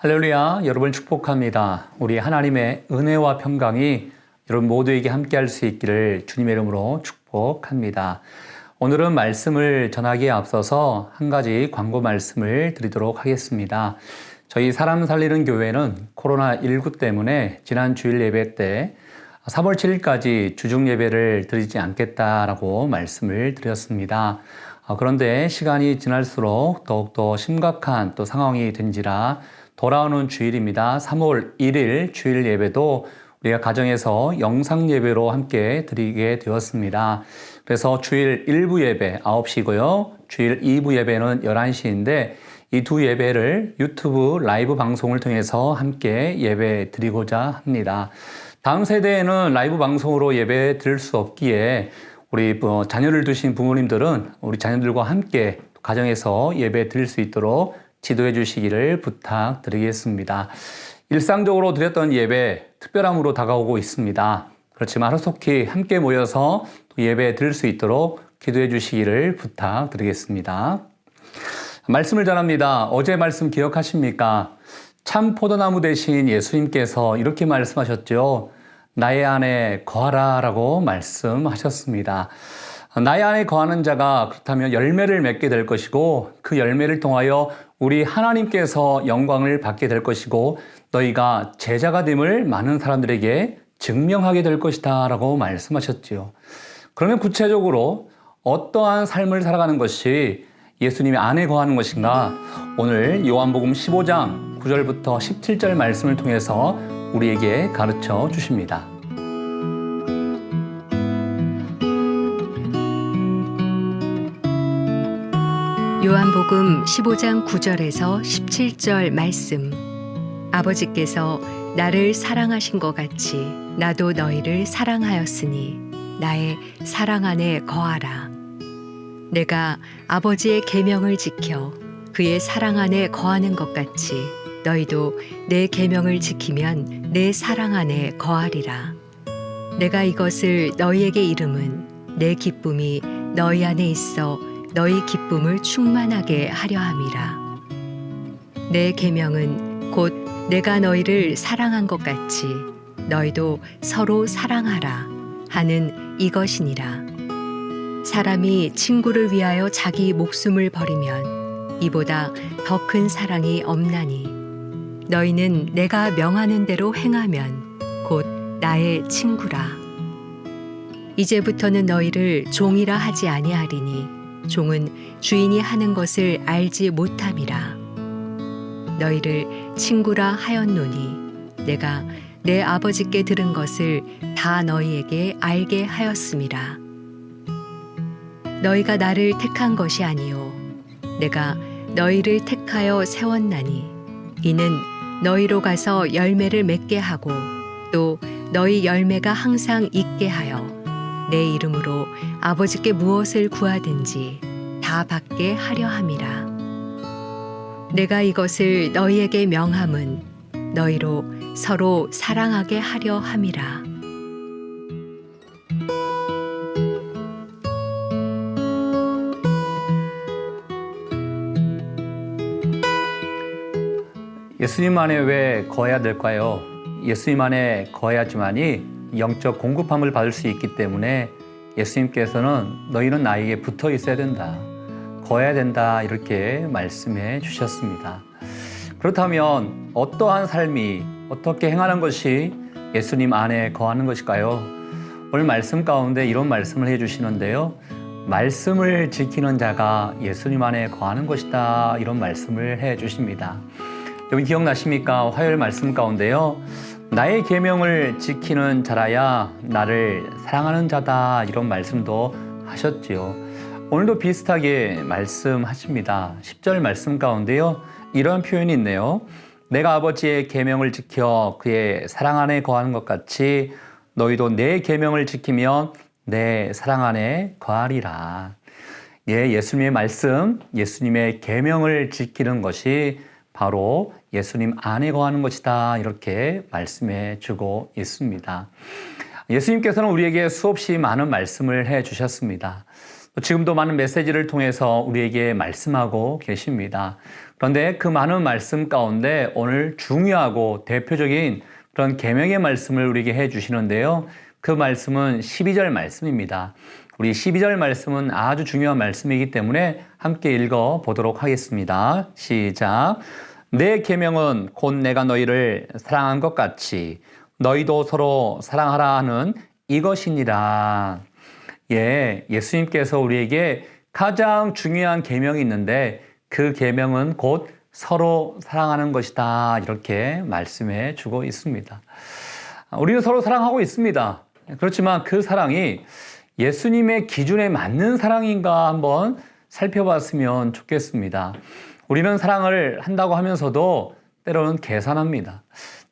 할렐루야, 여러분을 축복합니다. 우리 하나님의 은혜와 평강이 여러분 모두에게 함께할 수 있기를 주님의 이름으로 축복합니다. 오늘은 말씀을 전하기에 앞서서 한 가지 광고 말씀을 드리도록 하겠습니다. 저희 사람 살리는 교회는 코로나19 때문에 지난 주일 예배 때 3월 7일까지 주중 예배를 드리지 않겠다라고 말씀을 드렸습니다. 그런데 시간이 지날수록 더욱더 심각한 또 상황이 된지라 돌아오는 주일입니다. 3월 1일 주일 예배도 우리가 가정에서 영상 예배로 함께 드리게 되었습니다. 그래서 주일 1부 예배 9시고요. 주일 2부 예배는 11시인데 이 두 예배를 유튜브 라이브 방송을 통해서 함께 예배 드리고자 합니다. 다음 세대에는 라이브 방송으로 예배 드릴 수 없기에 우리 자녀를 두신 부모님들은 우리 자녀들과 함께 가정에서 예배 드릴 수 있도록 지도해 주시기를 부탁드리겠습니다. 일상적으로 드렸던 예배 특별함으로 다가오고 있습니다. 그렇지만 하루속히 함께 모여서 예배 드릴 수 있도록 기도해 주시기를 부탁드리겠습니다. 말씀을 전합니다. 어제 말씀 기억하십니까? 참 포도나무 대신 예수님께서 이렇게 말씀하셨죠. 나의 안에 거하라 라고 말씀하셨습니다. 나의 안에 거하는 자가 그렇다면 열매를 맺게 될 것이고 그 열매를 통하여 우리 하나님께서 영광을 받게 될 것이고 너희가 제자가 됨을 많은 사람들에게 증명하게 될 것이다 라고 말씀하셨지요. 그러면 구체적으로 어떠한 삶을 살아가는 것이 예수님의 안에 거하는 것인가? 오늘 요한복음 15장 9절부터 17절 말씀을 통해서 우리에게 가르쳐 주십니다. 요한복음 15장 9절에서 17절 말씀. 아버지께서 나를 사랑하신 것 같이 나도 너희를 사랑하였으니 나의 사랑 안에 거하라. 내가 아버지의 계명을 지켜 그의 사랑 안에 거하는 것 같이 너희도 내 계명을 지키면 내 사랑 안에 거하리라. 내가 이것을 너희에게 이름은 내 기쁨이 너희 안에 있어 너희 기쁨을 충만하게 하려 함이라. 내 계명은 곧 내가 너희를 사랑한 것 같이 너희도 서로 사랑하라 하는 이것이니라. 사람이 친구를 위하여 자기 목숨을 버리면 이보다 더 큰 사랑이 없나니 너희는 내가 명하는 대로 행하면 곧 나의 친구라. 이제부터는 너희를 종이라 하지 아니하리니 종은 주인이 하는 것을 알지 못함이라. 너희를 친구라 하였노니 내가 내 아버지께 들은 것을 다 너희에게 알게 하였음이라. 너희가 나를 택한 것이 아니요 내가 너희를 택하여 세웠나니 이는 너희로 가서 열매를 맺게 하고 또 너희 열매가 항상 있게 하여 내 이름으로 아버지께 무엇을 구하든지 다 받게 하려 함이라. 내가 이것을 너희에게 명함은 너희로 서로 사랑하게 하려 함이라. 예수님 안에 왜 거해야 될까요? 예수님 안에 거해야지만이 영적 공급함을 받을 수 있기 때문에 예수님께서는 너희는 나에게 붙어 있어야 된다. 거해야 된다. 이렇게 말씀해 주셨습니다. 그렇다면 어떠한 삶이 어떻게 행하는 것이 예수님 안에 거하는 것일까요? 오늘 말씀 가운데 이런 말씀을 해 주시는데요. 말씀을 지키는 자가 예수님 안에 거하는 것이다. 이런 말씀을 해 주십니다. 여러분 기억나십니까? 화요일 말씀 가운데요. 나의 계명을 지키는 자라야 나를 사랑하는 자다. 이런 말씀도 하셨지요. 오늘도 비슷하게 말씀하십니다. 10절 말씀 가운데요. 이런 표현이 있네요. 내가 아버지의 계명을 지켜 그의 사랑 안에 거하는 것 같이 너희도 내 계명을 지키면 내 사랑 안에 거하리라. 예, 예수님의 말씀, 예수님의 계명을 지키는 것이 바로 예수님 안에 거하는 것이다. 이렇게 말씀해 주고 있습니다. 예수님께서는 우리에게 수없이 많은 말씀을 해 주셨습니다. 지금도 많은 메시지를 통해서 우리에게 말씀하고 계십니다. 그런데 그 많은 말씀 가운데 오늘 중요하고 대표적인 그런 계명의 말씀을 우리에게 해 주시는데요. 그 말씀은 12절 말씀입니다. 우리 12절 말씀은 아주 중요한 말씀이기 때문에 함께 읽어 보도록 하겠습니다. 시작. 내 계명은 곧 내가 너희를 사랑한 것 같이 너희도 서로 사랑하라 하는 이것이니라. 예수님께서 우리에게 가장 중요한 계명이 있는데 그 계명은 곧 서로 사랑하는 것이다. 이렇게 말씀해 주고 있습니다. 우리는 서로 사랑하고 있습니다. 그렇지만 그 사랑이 예수님의 기준에 맞는 사랑인가 한번 살펴봤으면 좋겠습니다. 우리는 사랑을 한다고 하면서도 때로는 계산합니다.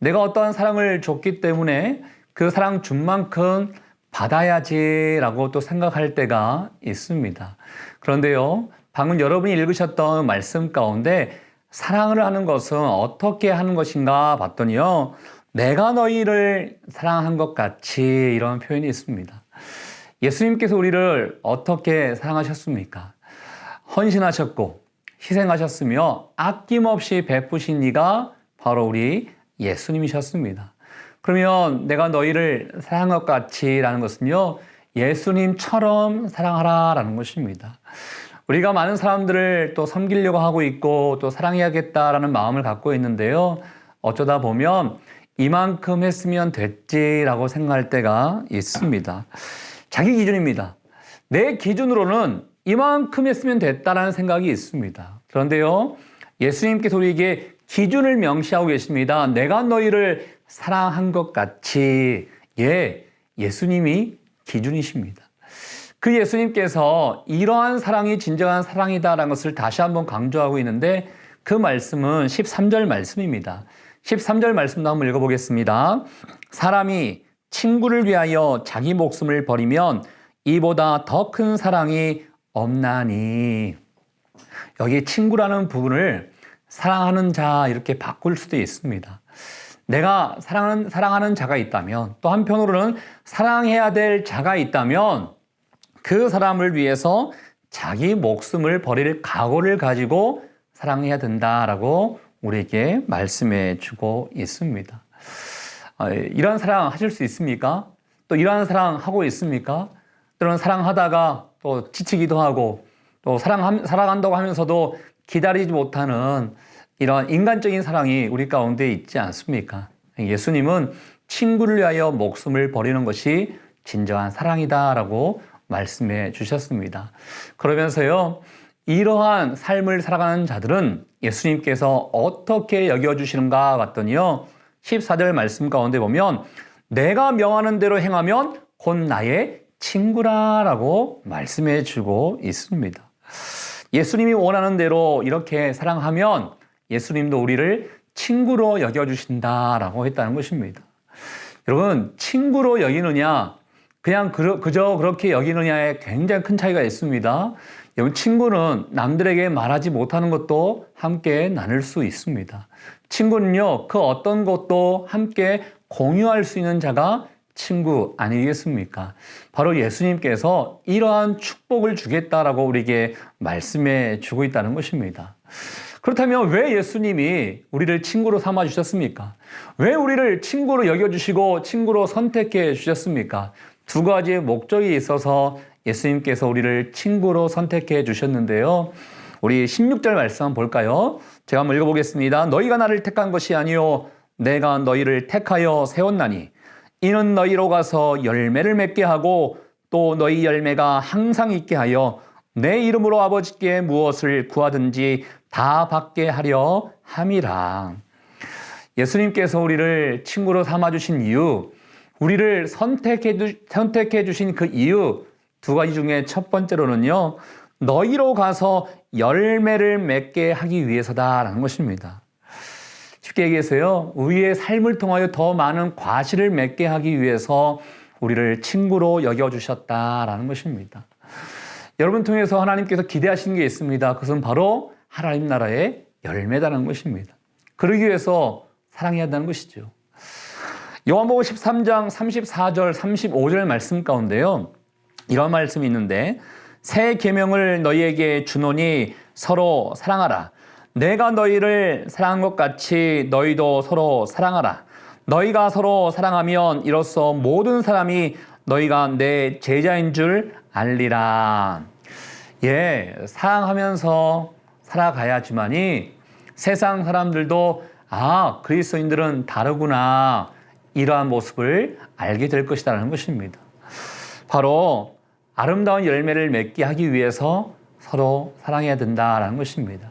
내가 어떠한 사랑을 줬기 때문에 그 사랑 준 만큼 받아야지라고 또 생각할 때가 있습니다. 그런데요, 방금 여러분이 읽으셨던 말씀 가운데 사랑을 하는 것은 어떻게 하는 것인가 봤더니요, 내가 너희를 사랑한 것 같이 이런 표현이 있습니다. 예수님께서 우리를 어떻게 사랑하셨습니까? 헌신하셨고 희생하셨으며 아낌없이 베푸신 이가 바로 우리 예수님이셨습니다. 그러면 내가 너희를 사랑한 것 같이 라는 것은요, 예수님처럼 사랑하라 라는 것입니다. 우리가 많은 사람들을 또 섬기려고 하고 있고 또 사랑해야겠다라는 마음을 갖고 있는데요, 어쩌다 보면 이만큼 했으면 됐지라고 생각할 때가 있습니다. 자기 기준입니다. 내 기준으로는 이만큼 했으면 됐다라는 생각이 있습니다. 그런데요, 예수님께서 우리에게 기준을 명시하고 계십니다. 내가 너희를 사랑한 것 같이. 예수님이 기준이십니다. 그 예수님께서 이러한 사랑이 진정한 사랑이다라는 것을 다시 한번 강조하고 있는데 그 말씀은 13절 말씀입니다. 13절 말씀도 한번 읽어보겠습니다. 사람이 친구를 위하여 자기 목숨을 버리면 이보다 더 큰 사랑이 없나니. 여기 친구라는 부분을 사랑하는 자 이렇게 바꿀 수도 있습니다. 내가 사랑하는 자가 있다면, 또 한편으로는 사랑해야 될 자가 있다면 그 사람을 위해서 자기 목숨을 버릴 각오를 가지고 사랑해야 된다라고 우리에게 말씀해 주고 있습니다. 이런 사랑 하실 수 있습니까? 또 이러한 사랑 하고 있습니까? 때로는 사랑하다가 또 지치기도 하고 또 사랑한다고 하면서도 기다리지 못하는 이런 인간적인 사랑이 우리 가운데 있지 않습니까? 예수님은 친구를 위하여 목숨을 버리는 것이 진정한 사랑이다라고 말씀해 주셨습니다. 그러면서요, 이러한 삶을 살아가는 자들은 예수님께서 어떻게 여겨주시는가 봤더니요, 14절 말씀 가운데 보면 내가 명하는 대로 행하면 곧 나의 친구라라고 말씀해 주고 있습니다. 예수님이 원하는 대로 이렇게 사랑하면 예수님도 우리를 친구로 여겨주신다라고 했다는 것입니다. 여러분, 친구로 여기느냐 그냥 그저 그렇게 여기느냐에 굉장히 큰 차이가 있습니다. 여러분, 친구는 남들에게 말하지 못하는 것도 함께 나눌 수 있습니다. 친구는요, 그 어떤 것도 함께 공유할 수 있는 자가 친구 아니겠습니까? 바로 예수님께서 이러한 축복을 주겠다라고 우리에게 말씀해 주고 있다는 것입니다. 그렇다면 왜 예수님이 우리를 친구로 삼아 주셨습니까? 왜 우리를 친구로 여겨주시고 친구로 선택해 주셨습니까? 두 가지의 목적이 있어서 예수님께서 우리를 친구로 선택해 주셨는데요. 우리 16절 말씀 한번 볼까요? 제가 한번 읽어보겠습니다. 너희가 나를 택한 것이 아니요 내가 너희를 택하여 세웠나니 이는 너희로 가서 열매를 맺게 하고 또 너희 열매가 항상 있게 하여 내 이름으로 아버지께 무엇을 구하든지 다 받게 하려 함이라. 예수님께서 우리를 친구로 삼아주신 이유, 우리를 선택해 주신 그 이유 두 가지 중에 첫 번째로는요, 너희로 가서 열매를 맺게 하기 위해서다라는 것입니다. 쉽게 얘기해서요, 우리의 삶을 통하여 더 많은 과실을 맺게 하기 위해서 우리를 친구로 여겨주셨다라는 것입니다. 여러분 통해서 하나님께서 기대하시는 게 있습니다. 그것은 바로 하나님 나라의 열매다는 것입니다. 그러기 위해서 사랑해야 한다는 것이죠. 요한복음 13장 34절 35절 말씀 가운데요, 이런 말씀이 있는데 새 계명을 너희에게 주노니 서로 사랑하라. 내가 너희를 사랑한 것 같이 너희도 서로 사랑하라. 너희가 서로 사랑하면 이로써 모든 사람이 너희가 내 제자인 줄 알리라. 예, 사랑하면서 살아가야지만이 세상 사람들도 그리스도인들은 다르구나, 이러한 모습을 알게 될 것이라는 것입니다. 바로 아름다운 열매를 맺게 하기 위해서 서로 사랑해야 된다는 것입니다.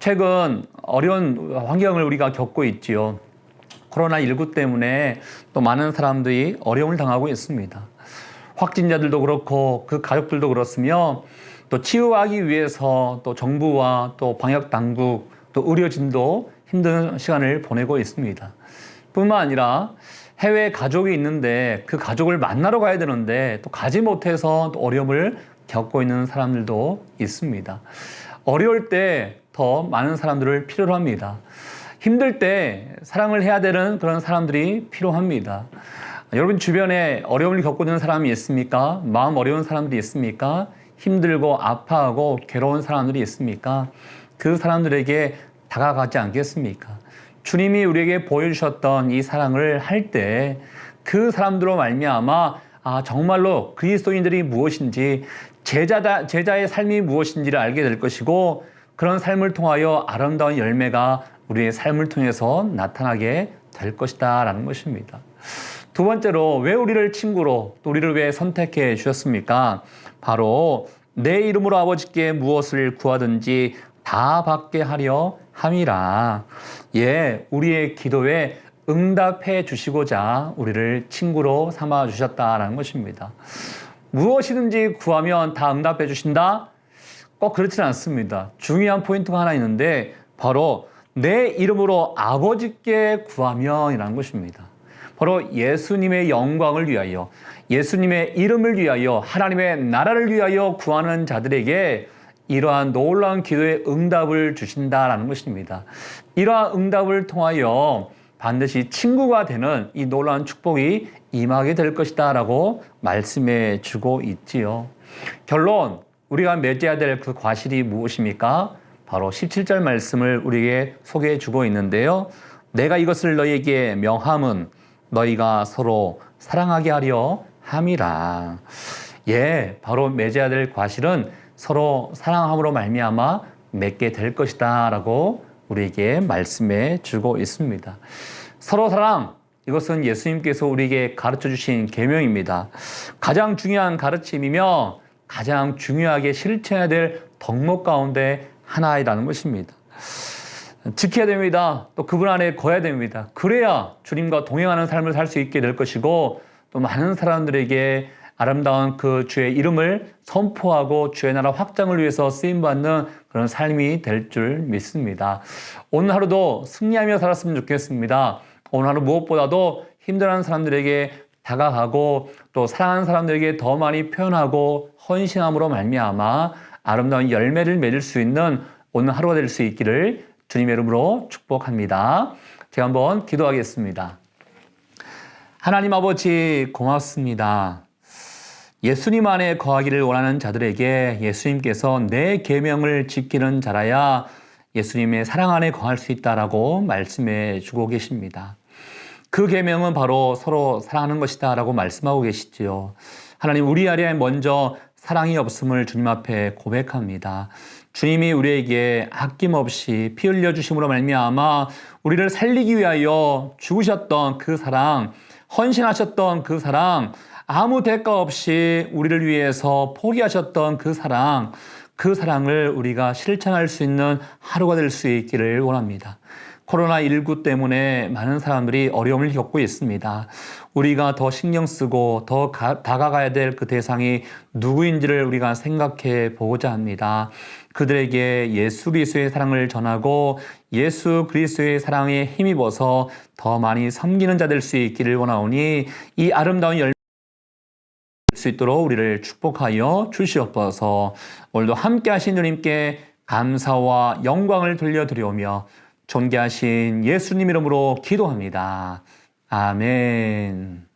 최근 어려운 환경을 우리가 겪고 있지요. 코로나19 때문에 또 많은 사람들이 어려움을 당하고 있습니다. 확진자들도 그렇고 그 가족들도 그렇으며, 또 치유하기 위해서 또 정부와 또 방역 당국 또 의료진도 힘든 시간을 보내고 있습니다. 뿐만 아니라 해외 가족이 있는데 그 가족을 만나러 가야 되는데 또 가지 못해서 또 어려움을 겪고 있는 사람들도 있습니다. 어려울 때 더 많은 사람들을 필요로 합니다. 힘들 때 사랑을 해야 되는 그런 사람들이 필요합니다. 여러분 주변에 어려움을 겪고 있는 사람이 있습니까? 마음 어려운 사람들이 있습니까? 힘들고 아파하고 괴로운 사람들이 있습니까? 그 사람들에게 다가가지 않겠습니까? 주님이 우리에게 보여주셨던 이 사랑을 할 때 그 사람들로 말미암아 정말로 그리스도인들이 무엇인지, 제자의 삶이 무엇인지를 알게 될 것이고, 그런 삶을 통하여 아름다운 열매가 우리의 삶을 통해서 나타나게 될 것이다 라는 것입니다. 두 번째로, 왜 우리를 친구로, 또 우리를 왜 선택해 주셨습니까? 바로 내 이름으로 아버지께 무엇을 구하든지 다 받게 하려 함이라. 예, 우리의 기도에 응답해 주시고자 우리를 친구로 삼아 주셨다라는 것입니다. 무엇이든지 구하면 다 응답해 주신다? 꼭 그렇지는 않습니다. 중요한 포인트가 하나 있는데, 바로 내 이름으로 아버지께 구하면 이라는 것입니다. 바로 예수님의 영광을 위하여, 예수님의 이름을 위하여, 하나님의 나라를 위하여 구하는 자들에게 이러한 놀라운 기도의 응답을 주신다라는 것입니다. 이러한 응답을 통하여 반드시 친구가 되는 이 놀라운 축복이 임하게 될 것이다 라고 말씀해 주고 있지요. 결론, 우리가 맺어야 될 그 과실이 무엇입니까? 바로 17절 말씀을 우리에게 소개해 주고 있는데요. 내가 이것을 너희에게 명함은 너희가 서로 사랑하게 하려 함이라. 예, 바로 맺어야 될 과실은 서로 사랑함으로 말미암아 맺게 될 것이다 라고 우리에게 말씀해 주고 있습니다. 서로 사랑, 이것은 예수님께서 우리에게 가르쳐 주신 계명입니다. 가장 중요한 가르침이며 가장 중요하게 실천해야 될 덕목 가운데 하나이라는 것입니다. 지켜야 됩니다. 또 그분 안에 거해야 됩니다. 그래야 주님과 동행하는 삶을 살 수 있게 될 것이고, 또 많은 사람들에게 아름다운 그 주의 이름을 선포하고 주의 나라 확장을 위해서 쓰임받는 그런 삶이 될 줄 믿습니다. 오늘 하루도 승리하며 살았으면 좋겠습니다. 오늘 하루 무엇보다도 힘들어하는 사람들에게 다가가고 또 사랑하는 사람들에게 더 많이 표현하고 헌신함으로 말미암아 아름다운 열매를 맺을 수 있는 오늘 하루가 될 수 있기를 주님의 이름으로 축복합니다. 제가 한번 기도하겠습니다. 하나님 아버지, 고맙습니다. 예수님 안에 거하기를 원하는 자들에게 예수님께서 내 계명을 지키는 자라야 예수님의 사랑 안에 거할 수 있다라고 말씀해 주고 계십니다. 그 계명은 바로 서로 사랑하는 것이다 라고 말씀하고 계시지요. 하나님, 우리 안에 먼저 사랑이 없음을 주님 앞에 고백합니다. 주님이 우리에게 아낌없이 피 흘려 주심으로 말미암아 우리를 살리기 위하여 죽으셨던 그 사랑, 헌신하셨던 그 사랑, 아무 대가 없이 우리를 위해서 포기하셨던 그 사랑, 그 사랑을 우리가 실천할 수 있는 하루가 될 수 있기를 원합니다. 코로나19 때문에 많은 사람들이 어려움을 겪고 있습니다. 우리가 더 신경 쓰고 더 다가가야 될 그 대상이 누구인지를 우리가 생각해 보고자 합니다. 그들에게 예수 그리스도의 사랑을 전하고 예수 그리스도의 사랑에 힘입어서 더 많이 섬기는 자 될 수 있기를 원하오니 이 아름다운 열매 수 있도록 우리를 축복하여 주시옵소서. 오늘도 함께 하신 주님께 감사와 영광을 돌려드리오며 존귀하신 예수님 이름으로 기도합니다. 아멘.